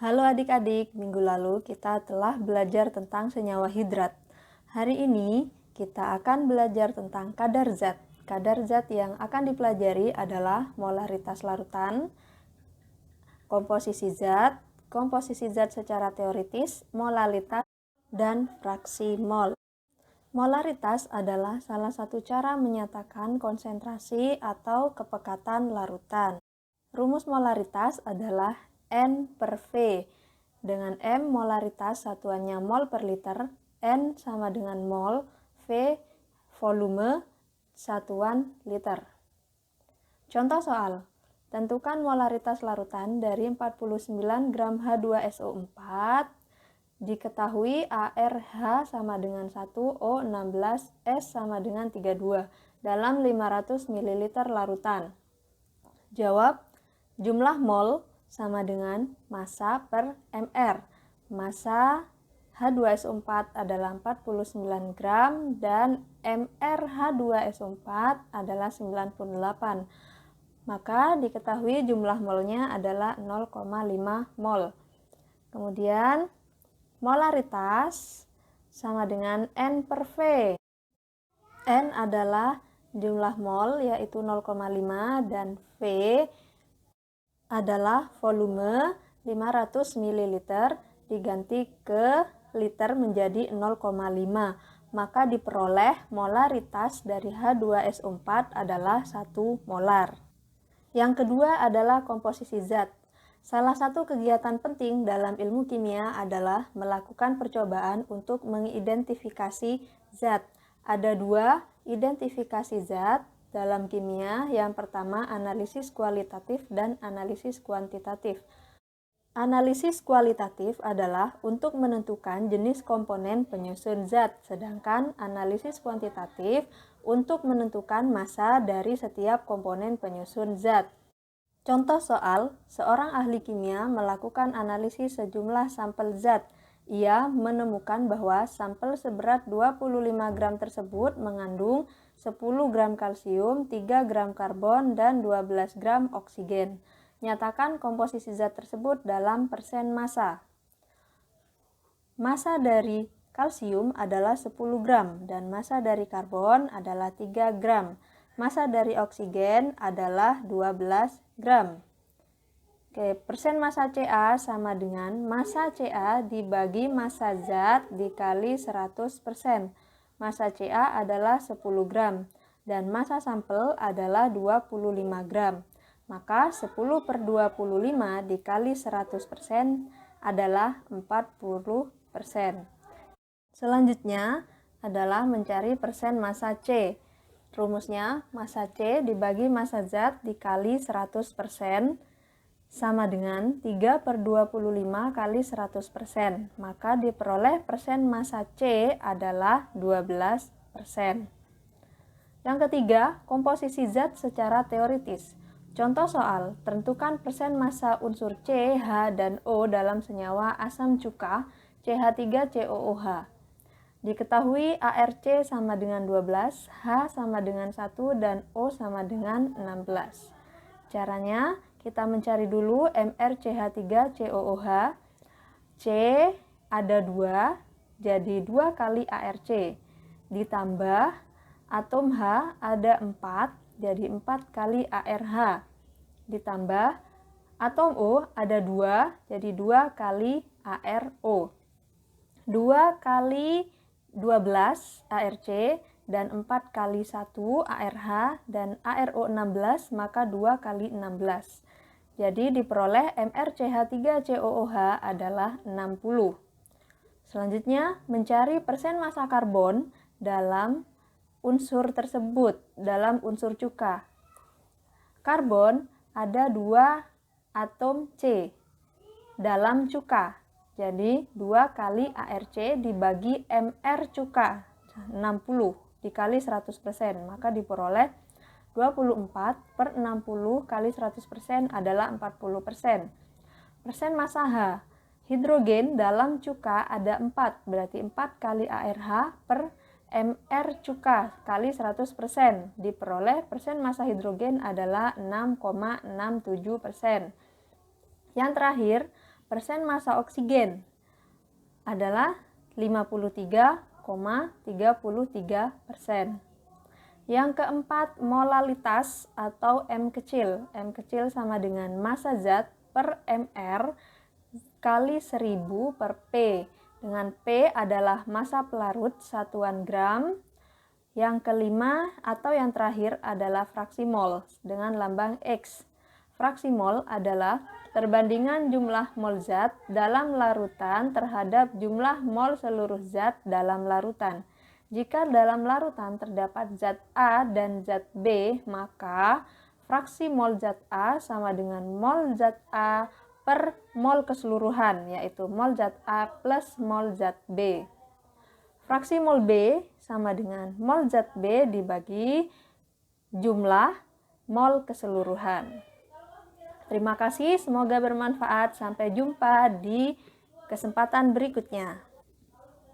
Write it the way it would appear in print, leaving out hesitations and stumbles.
Halo adik-adik, minggu lalu kita telah belajar tentang senyawa hidrat. Hari ini kita akan belajar tentang kadar zat. Kadar zat yang akan dipelajari adalah molaritas larutan, komposisi zat secara teoritis, molalitas, dan fraksi mol. Molaritas adalah salah satu cara menyatakan konsentrasi atau kepekatan larutan. Rumus molaritas adalah N/V. Dengan M molaritas satuannya mol per liter, N sama dengan mol, V volume satuan liter. Contoh soal, tentukan molaritas larutan dari 49 gram H2SO4. Diketahui ARH sama dengan 1, O16, S sama dengan 32 dalam 500 ml larutan. Jawab, jumlah mol sama dengan massa per mr. Massa H2SO4 adalah 49 gram dan mr H2SO4 adalah 98. Maka diketahui jumlah molnya adalah 0,5 mol. Kemudian molaritas sama dengan N/V. N adalah jumlah mol yaitu 0,5 dan V adalah volume 500 ml diganti ke liter menjadi 0,5. Maka diperoleh molaritas dari H2SO4 adalah 1 molar. Yang kedua adalah komposisi zat. Salah satu kegiatan penting dalam ilmu kimia adalah melakukan percobaan untuk mengidentifikasi zat. Ada dua identifikasi zat dalam kimia. Yang pertama analisis kualitatif dan analisis kuantitatif. Analisis kualitatif adalah untuk menentukan jenis komponen penyusun zat, sedangkan analisis kuantitatif untuk menentukan massa dari setiap komponen penyusun zat. Contoh soal, seorang ahli kimia melakukan analisis sejumlah sampel zat. Ia menemukan bahwa sampel seberat 25 gram tersebut mengandung 10 gram kalsium, 3 gram karbon, dan 12 gram oksigen. Nyatakan komposisi zat tersebut dalam persen massa. Massa dari kalsium adalah 10 gram dan massa dari karbon adalah 3 gram. Massa dari oksigen adalah 12 gram. Oke, persen massa Ca sama dengan massa Ca dibagi massa zat dikali 100%. Massa Ca adalah 10 gram dan massa sampel adalah 25 gram. Maka 10 per 25 dikali 100% adalah 40%. Selanjutnya adalah mencari persen massa C. Rumusnya, massa C dibagi massa zat dikali 100% sama dengan 3 per 25 kali 100%. Maka diperoleh persen massa C adalah 12%. Yang ketiga, komposisi zat secara teoritis. Contoh soal, tentukan persen massa unsur C, H, dan O dalam senyawa asam cuka CH3COOH. Diketahui ARC sama dengan 12, H sama dengan 1, dan O sama dengan 16. Caranya, kita mencari dulu MrCH3COOH. C ada 2, jadi 2 kali ARC. Ditambah atom H ada 4, jadi 4 kali ARH. Ditambah atom O ada 2, jadi 2 kali ARO. 2 kali 12 ARC dan 4 kali 1 ARH dan ARO 16, maka 2 kali 16. Jadi diperoleh MrCH3COOH adalah 60. Selanjutnya, mencari persen massa karbon dalam unsur tersebut, dalam unsur cuka. Karbon ada 2 atom C dalam cuka. Jadi 2 kali ARC dibagi MR cuka 60 dikali 100%. Maka diperoleh 24 per 60 kali 100% adalah 40%. Persen massa H. Hidrogen dalam cuka ada 4, berarti 4 kali ARH per MR cuka kali 100%. Diperoleh persen massa hidrogen adalah 6,67%. Yang terakhir, persen massa oksigen adalah 53,33%. Yang keempat, molalitas atau M kecil. M kecil sama dengan massa zat per mR kali 1000 per P. Dengan P adalah massa pelarut satuan gram. Yang kelima atau yang terakhir adalah fraksi mol dengan lambang X. Fraksi mol adalah perbandingan jumlah mol zat dalam larutan terhadap jumlah mol seluruh zat dalam larutan. Jika dalam larutan terdapat zat A dan zat B, maka fraksi mol zat A sama dengan mol zat A per mol keseluruhan, yaitu mol zat A plus mol zat B. Fraksi mol B sama dengan mol zat B dibagi jumlah mol keseluruhan. Terima kasih, semoga bermanfaat. Sampai jumpa di kesempatan berikutnya.